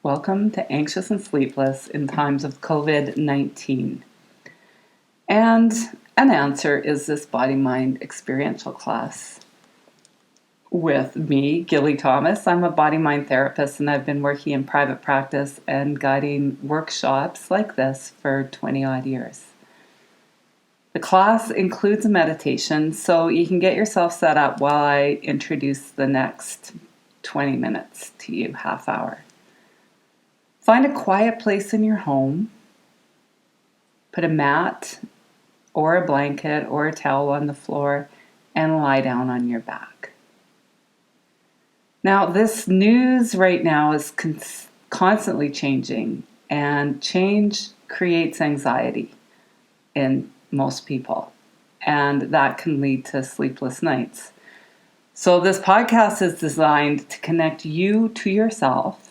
Welcome to Anxious and Sleepless in Times of COVID-19. And an answer is this BodyMind Experiential class with me, Gilly Thomas. I'm a BodyMind therapist, and I've been working in private practice and guiding workshops like this for 20 odd years. The class includes a meditation, so you can get yourself set up while I introduce the next 20 minutes to you, half hour. Find a quiet place in your home. Put a mat or a blanket or a towel on the floor and lie down on your back. Now, this news right now is constantly changing, and change creates anxiety in most people, and that can lead to sleepless nights. So this podcast is designed to connect you to yourself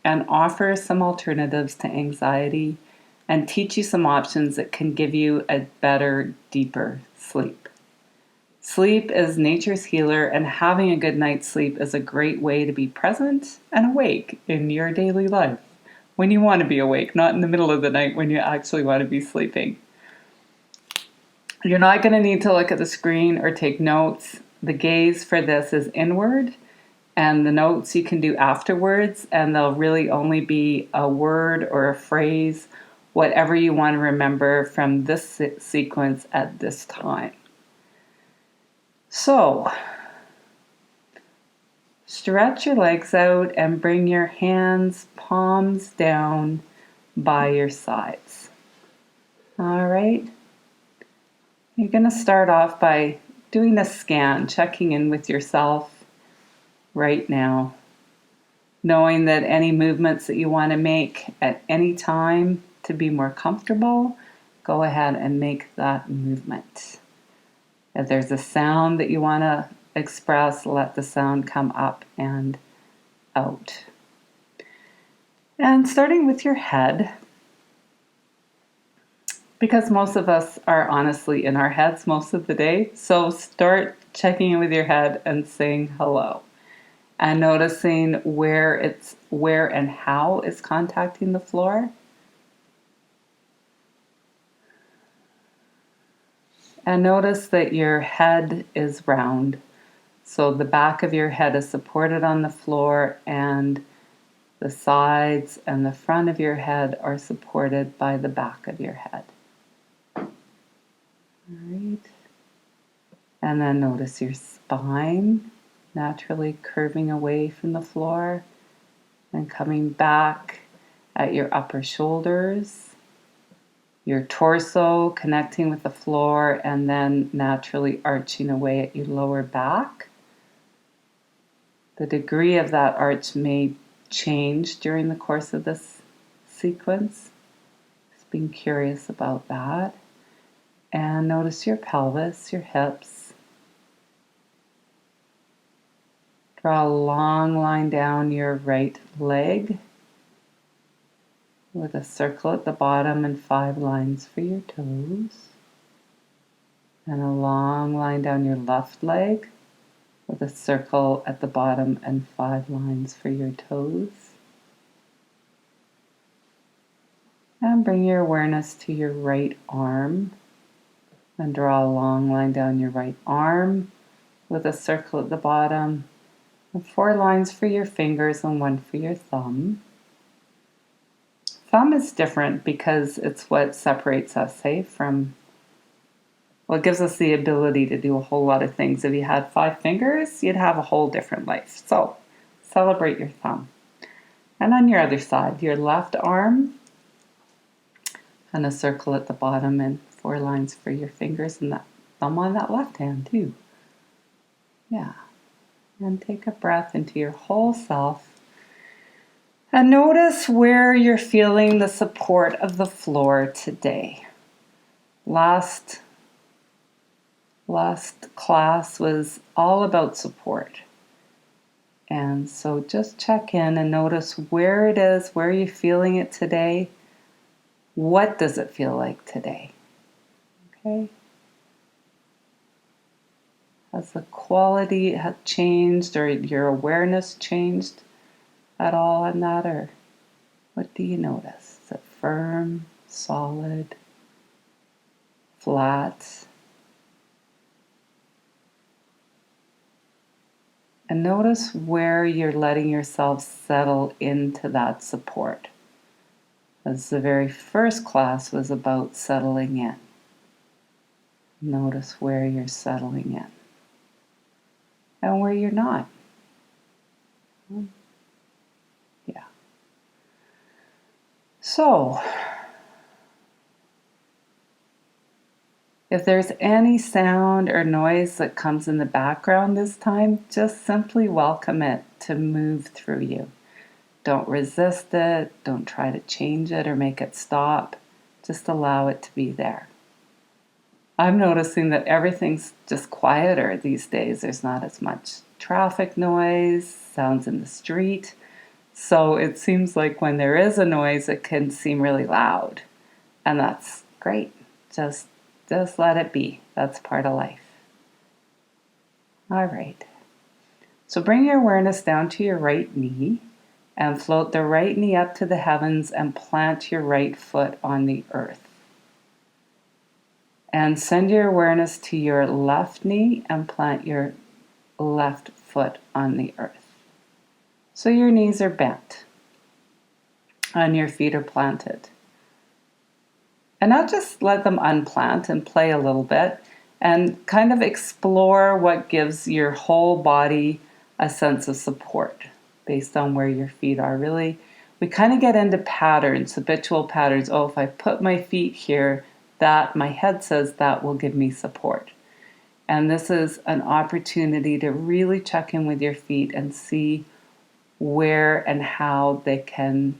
and offer some alternatives to anxiety and teach you some options that can give you a better, deeper sleep. Sleep is nature's healer, and having a good night's sleep is a great way to be present and awake in your daily life when you want to be awake, not in the middle of the night when you actually want to be sleeping. You're not going to need to look at the screen or take notes. The gaze for this is inward, and the notes you can do afterwards, and they'll really only be a word or a phrase, whatever you want to remember from this sequence at this time. So, stretch your legs out and bring your hands, palms down by your sides. All right. You're going to start off by doing a scan, checking in with yourself right now, knowing that any movements that you want to make at any time to be more comfortable, go ahead and make that movement. If there's a sound that you want to express, let the sound come up and out. And starting with your head, because most of us are honestly in our heads most of the day, so start checking in with your head and saying hello. And noticing where and how it's contacting the floor. And notice that your head is round. So the back of your head is supported on the floor, and the sides and the front of your head are supported by the back of your head. All right. And then notice your spine naturally curving away from the floor and coming back at your upper shoulders, your torso connecting with the floor, and then naturally arching away at your lower back. The degree of that arch may change during the course of this sequence. Just being curious about that. And notice your pelvis, your hips. Draw a long line down your right leg with a circle at the bottom and 5 lines for your toes. And a long line down your left leg with a circle at the bottom and 5 lines for your toes. And bring your awareness to your right arm and draw a long line down your right arm with a circle at the bottom. And 4 lines for your fingers and 1 for your thumb. Thumb is different because it's what separates us, from, well, it gives us the ability to do a whole lot of things. If you had 5 fingers, you'd have a whole different life. So, celebrate your thumb. And on your other side, your left arm, and a circle at the bottom and 4 lines for your fingers and that thumb on that left hand too. Yeah. And take a breath into your whole self. And notice where you're feeling the support of the floor today. Last class was all about support. And so just check in and notice where it is, where you're feeling it today. What does it feel like today? Okay. Has the quality changed, or your awareness changed at all on that? Or What do you notice? Is it firm, solid, flat? And notice where you're letting yourself settle into that support. As the very first class was about settling in. Notice where you're settling in and where you're not. Yeah. So, if there's any sound or noise that comes in the background this time, just simply welcome it to move through you. Don't resist it. Don't try to change it or make it stop. Just allow it to be there. I'm noticing that everything's just quieter these days. There's not as much traffic noise, sounds in the street. So it seems like when there is a noise, it can seem really loud. And that's great. Just let it be. That's part of life. All right. So bring your awareness down to your right knee and float the right knee up to the heavens and plant your right foot on the earth. And send your awareness to your left knee and plant your left foot on the earth. So your knees are bent and your feet are planted. And now just let them unplant and play a little bit and kind of explore what gives your whole body a sense of support based on where your feet are. Really, we kind of get into patterns, habitual patterns. Oh, if I put my feet here, that my head says that will give me support. And this is an opportunity to really check in with your feet and see where and how they can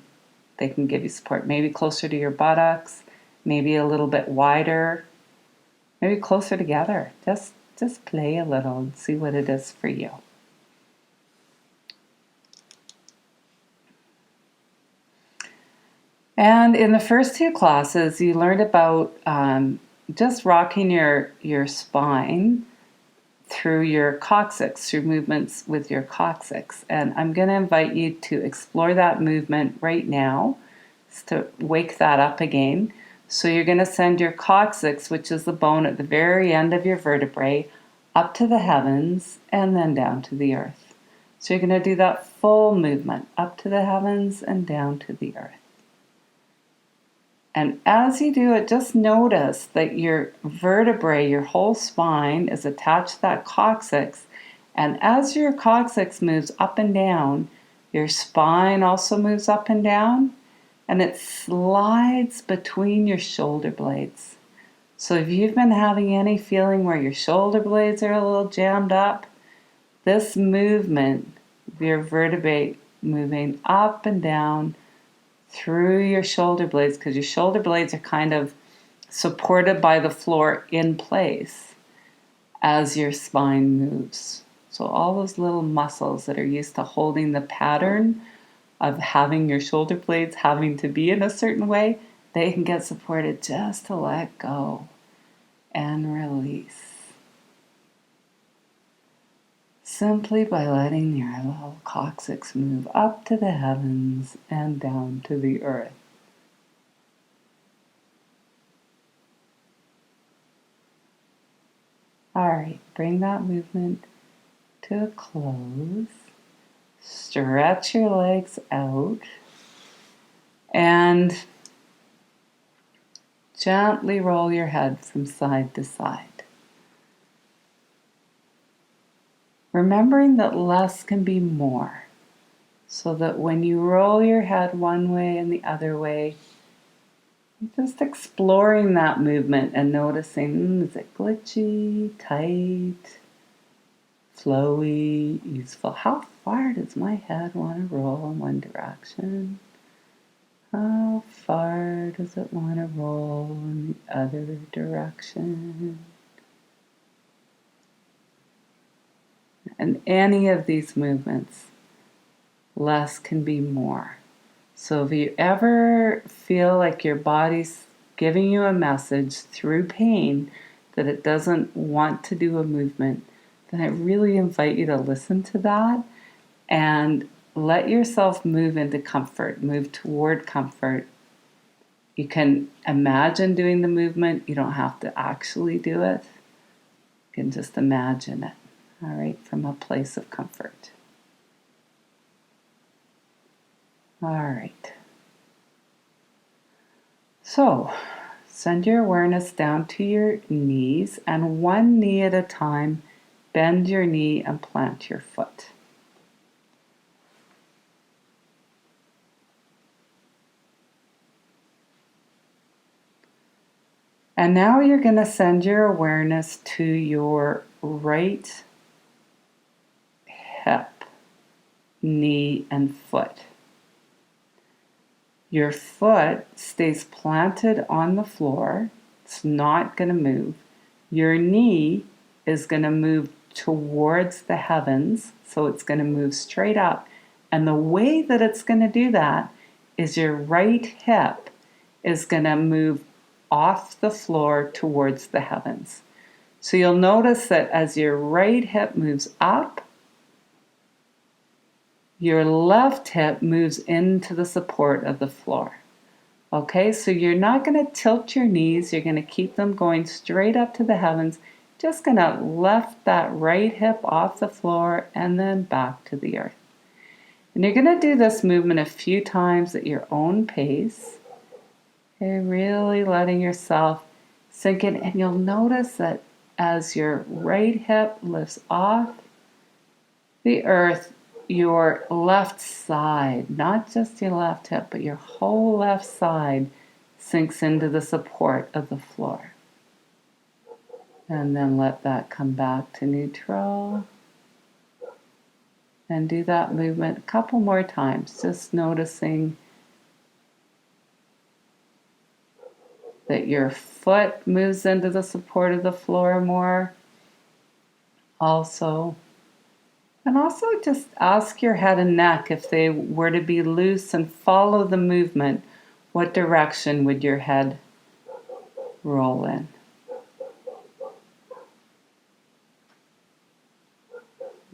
give you support. Maybe closer to your buttocks, maybe a little bit wider, maybe closer together. Just play a little and see what it is for you. And in the first two classes, you learned about just rocking your spine through your coccyx, through movements with your coccyx. And I'm going to invite you to explore that movement right now, to wake that up again. So you're going to send your coccyx, which is the bone at the very end of your vertebrae, up to the heavens and then down to the earth. So you're going to do that full movement, up to the heavens and down to the earth. And as you do it, just notice that your vertebrae, your whole spine, is attached to that coccyx. And as your coccyx moves up and down, your spine also moves up and down, and it slides between your shoulder blades. So if you've been having any feeling where your shoulder blades are a little jammed up, this movement, your vertebrae moving up and down through your shoulder blades, because your shoulder blades are kind of supported by the floor in place as your spine moves. So all those little muscles that are used to holding the pattern of having your shoulder blades having to be in a certain way, they can get supported just to let go and release. Simply by letting your little coccyx move up to the heavens and down to the earth. All right, bring that movement to a close. Stretch your legs out and gently roll your head from side to side. Remembering that less can be more, so that when you roll your head one way and the other way, you're just exploring that movement and noticing, is it glitchy, tight, flowy, easeful? How far does my head want to roll in one direction? How far does it want to roll in the other direction? And any of these movements, less can be more. So if you ever feel like your body's giving you a message through pain that it doesn't want to do a movement, then I really invite you to listen to that and let yourself move into comfort, move toward comfort. You can imagine doing the movement. You don't have to actually do it. You can just imagine it, all right, from a place of comfort. All right. So, send your awareness down to your knees, and one knee at a time, bend your knee and plant your foot. And now you're going to send your awareness to your right hip, knee, and foot. Your foot stays planted on the floor. It's not going to move. Your knee is going to move towards the heavens, so it's going to move straight up. And the way that it's going to do that is your right hip is going to move off the floor towards the heavens. So you'll notice that as your right hip moves up, your left hip moves into the support of the floor. Okay, so you're not going to tilt your knees. You're going to keep them going straight up to the heavens. Just going to lift that right hip off the floor and then back to the earth. And you're going to do this movement a few times at your own pace. Okay, really letting yourself sink in. And you'll notice that as your right hip lifts off the earth, your left side, not just your left hip, but your whole left side sinks into the support of the floor. And then let that come back to neutral. And do that movement a couple more times, just noticing that your foot moves into the support of the floor more. And also just ask your head and neck, if they were to be loose and follow the movement, what direction would your head roll in?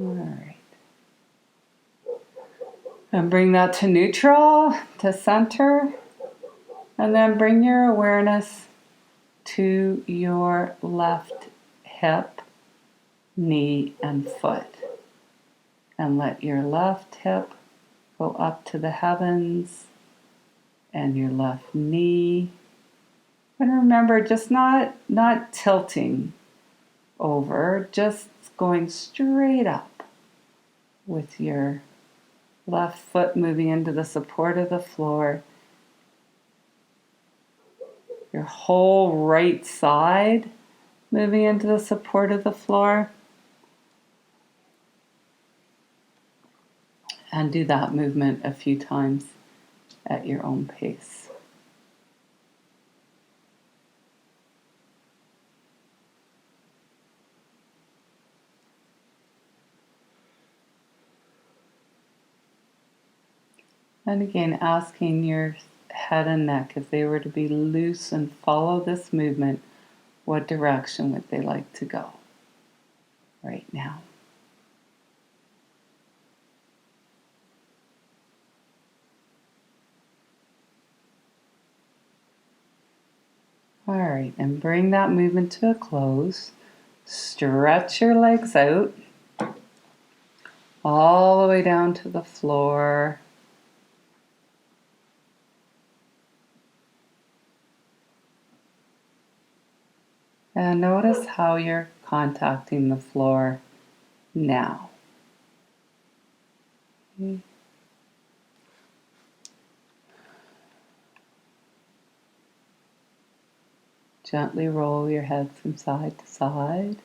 All right. And bring that to neutral, to center. And then bring your awareness to your left hip, knee, and foot. And let your left hip go up to the heavens and your left knee. And remember, just not tilting over, just going straight up with your left foot moving into the support of the floor. Your whole right side moving into the support of the floor. And do that movement a few times at your own pace. And again, asking your head and neck, if they were to be loose and follow this movement, what direction would they like to go right now? All right, and bring that movement to a close. Stretch your legs out all the way down to the floor. And notice how you're contacting the floor now. Okay. Gently roll your head from side to side.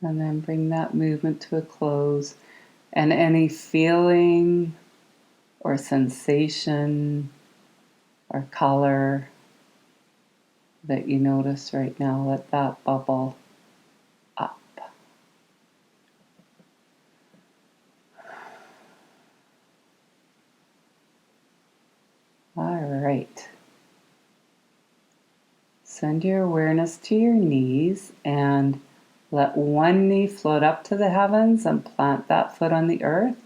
And then bring that movement to a close. And any feeling or sensation or color that you notice right now, let that bubble up. All Great. Send your awareness to your knees and let one knee float up to the heavens and plant that foot on the earth.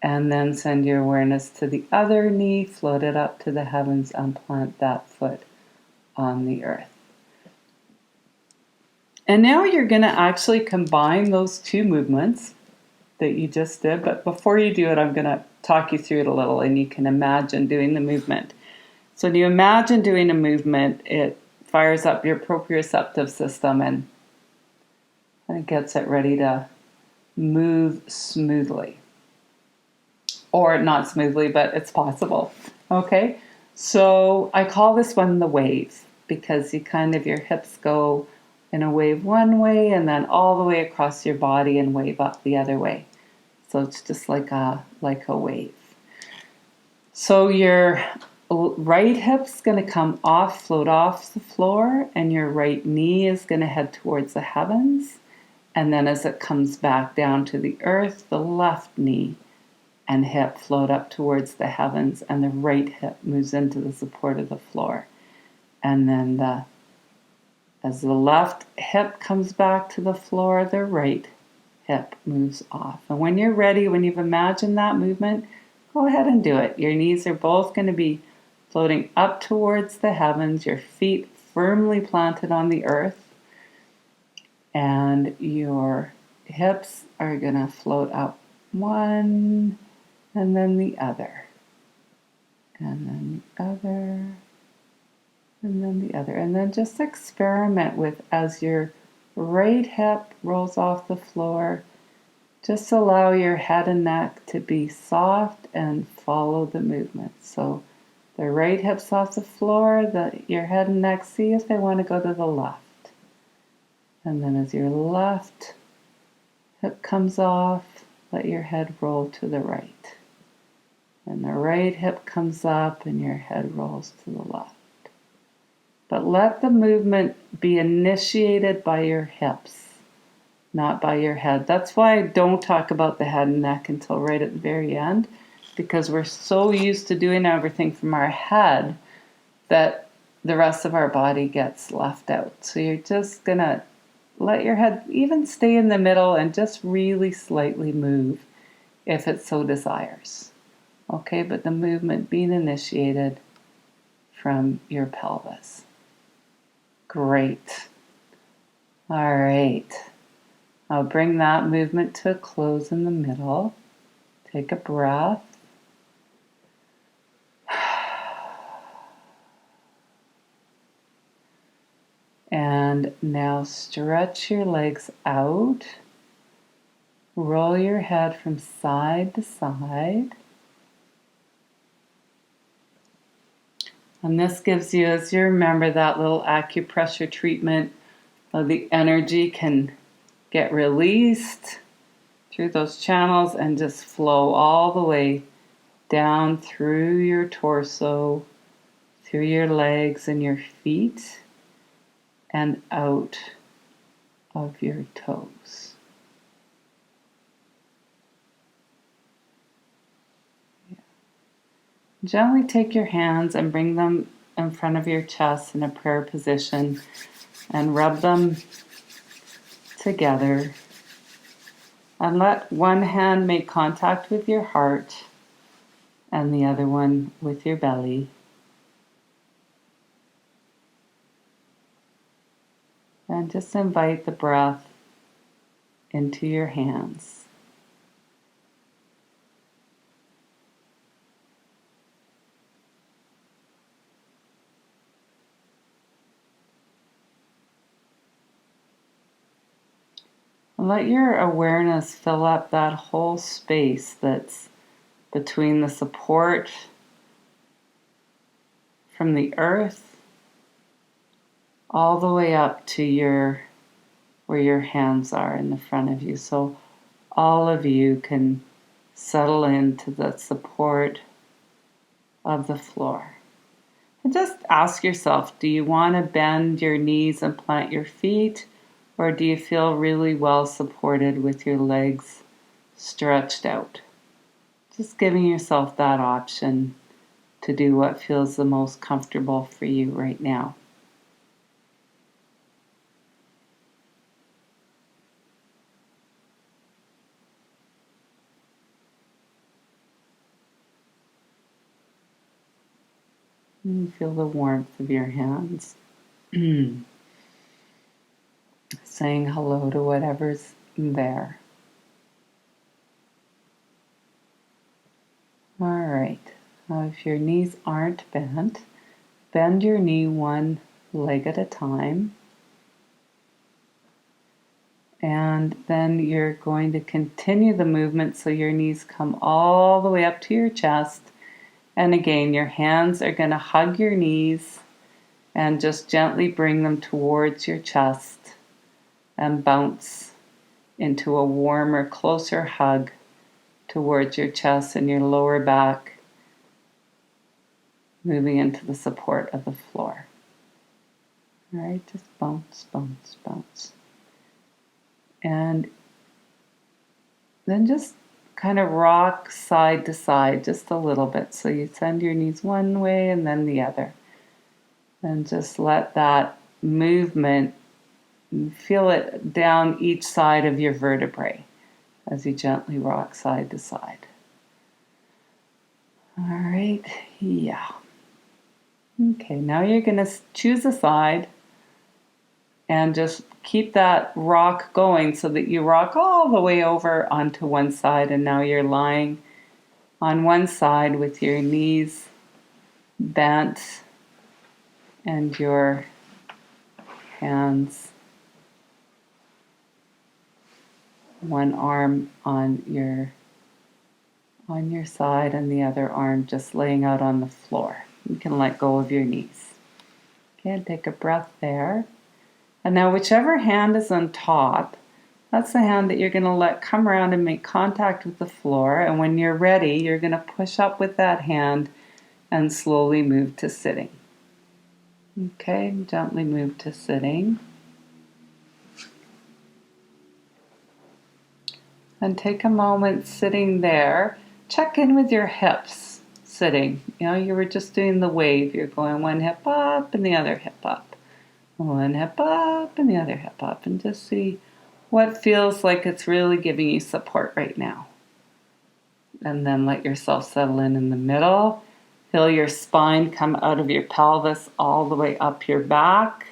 And then send your awareness to the other knee, float it up to the heavens and plant that foot on the earth. And now you're going to actually combine those two movements that you just did. But before you do it, I'm going to talk you through it a little and you can imagine doing the movement. So when you imagine doing a movement, it fires up your proprioceptive system and it gets it ready to move smoothly. Or not smoothly, but it's possible. Okay? So I call this one the wave because your hips go in a wave one way and then all the way across your body and wave up the other way. So it's just like a wave. So your right hip's going to come off, float off the floor, and your right knee is going to head towards the heavens. And then as it comes back down to the earth, the left knee and hip float up towards the heavens, and the right hip moves into the support of the floor. And then as the left hip comes back to the floor, the right hip moves off. And when you're ready, when you've imagined that movement, go ahead and do it. Your knees are both going to be floating up towards the heavens, your feet firmly planted on the earth, and your hips are going to float up one, and then the other, and then the other, and then the other. And then just experiment with, as your right hip rolls off the floor, just allow your head and neck to be soft and follow the movement. So the right hip's off the floor, your head and neck, see if they want to go to the left. And then as your left hip comes off, let your head roll to the right. And the right hip comes up and your head rolls to the left. But let the movement be initiated by your hips, not by your head. That's why I don't talk about the head and neck until right at the very end, because we're so used to doing everything from our head that the rest of our body gets left out. So you're just going to let your head even stay in the middle and just really slightly move if it so desires. Okay, but the movement being initiated from your pelvis. Great. All right. I'll bring that movement to a close in the middle. Take a breath. And now stretch your legs out. Roll your head from side to side. And this gives you, as you remember that little acupressure treatment, the energy can get released through those channels and just flow all the way down through your torso, through your legs and your feet, and out of your toes. Gently take your hands and bring them in front of your chest in a prayer position and rub them together. And let one hand make contact with your heart and the other one with your belly. And just invite the breath into your hands. Let your awareness fill up that whole space that's between the support from the earth all the way up to where your hands are in the front of you. So all of you can settle into the support of the floor. And just ask yourself, do you want to bend your knees and plant your feet? Or do you feel really well supported with your legs stretched out? Just giving yourself that option to do what feels the most comfortable for you right now. And feel the warmth of your hands. Saying hello to whatever's there. All right. Now, if your knees aren't bent, bend your knee one leg at a time. And then you're going to continue the movement so your knees come all the way up to your chest. And again, your hands are going to hug your knees and just gently bring them towards your chest and bounce into a warmer, closer hug towards your chest and your lower back, moving into the support of the floor. All right, just bounce, bounce, bounce. And then just kind of rock side to side just a little bit. So you send your knees one way and then the other. And just let that movement, feel it down each side of your vertebrae as you gently rock side to side. All right, yeah. Okay, now you're going to choose a side and just keep that rock going so that you rock all the way over onto one side, and now you're lying on one side with your knees bent and your hands, one arm on your side and the other arm just laying out on the floor. You can let go of your knees. Okay, and take a breath there. And now whichever hand is on top, that's the hand that you're going to let come around and make contact with the floor. And when you're ready, you're going to push up with that hand and slowly move to sitting. Okay, gently move to sitting. And take a moment sitting there. Check in with your hips sitting. You know, you were just doing the wave. You're going one hip up and the other hip up. One hip up and the other hip up, and just see what feels like it's really giving you support right now. And then let yourself settle in the middle. Feel your spine come out of your pelvis all the way up your back,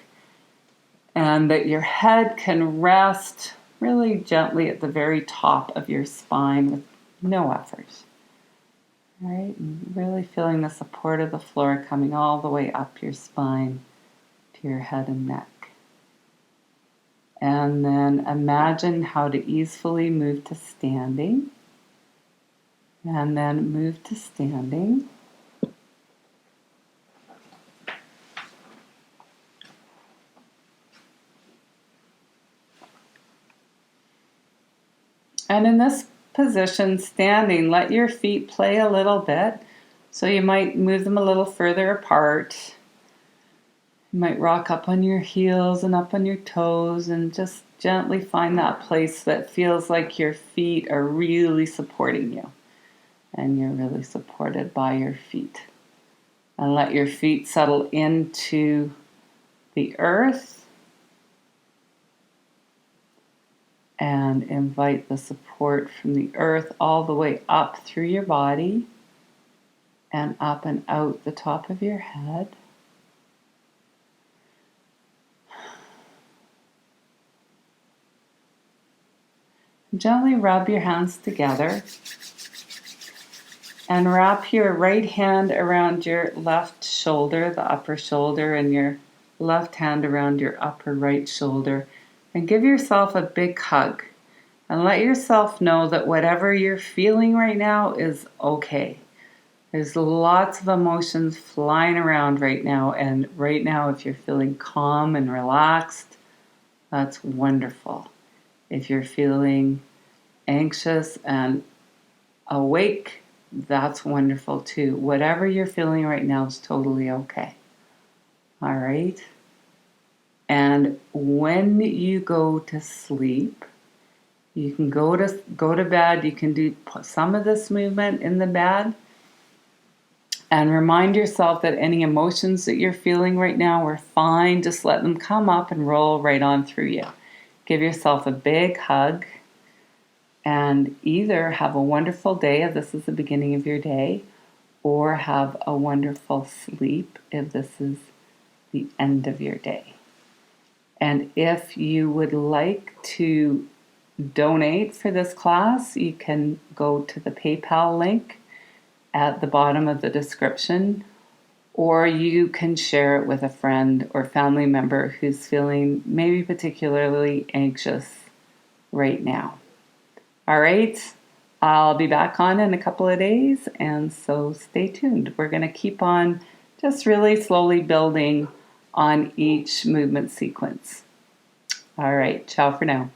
and that your head can rest really gently at the very top of your spine with no effort. All right, and really feeling the support of the floor coming all the way up your spine to your head and neck. And then imagine how to easily move to standing. And then move to standing. And in this position, standing, let your feet play a little bit. So you might move them a little further apart. You might rock up on your heels and up on your toes and just gently find that place that feels like your feet are really supporting you. And you're really supported by your feet. And let your feet settle into the earth. And invite the support from the earth all the way up through your body and up and out the top of your head. Gently rub your hands together and wrap your right hand around your left shoulder, the upper shoulder, and your left hand around your upper right shoulder. And give yourself a big hug. And let yourself know that whatever you're feeling right now is okay. There's lots of emotions flying around right now. And right now, if you're feeling calm and relaxed, that's wonderful. If you're feeling anxious and awake, that's wonderful too. Whatever you're feeling right now is totally okay. All right? And when you go to sleep, you can go to bed. You can do some of this movement in the bed. And remind yourself that any emotions that you're feeling right now are fine. Just let them come up and roll right on through you. Give yourself a big hug and either have a wonderful day if this is the beginning of your day, or have a wonderful sleep if this is the end of your day. And if you would like to donate for this class, you can go to the PayPal link at the bottom of the description, or you can share it with a friend or family member who's feeling maybe particularly anxious right now. All right, I'll be back on in a couple of days, and so stay tuned. We're going to keep on just really slowly building on each movement sequence. All right, ciao for now.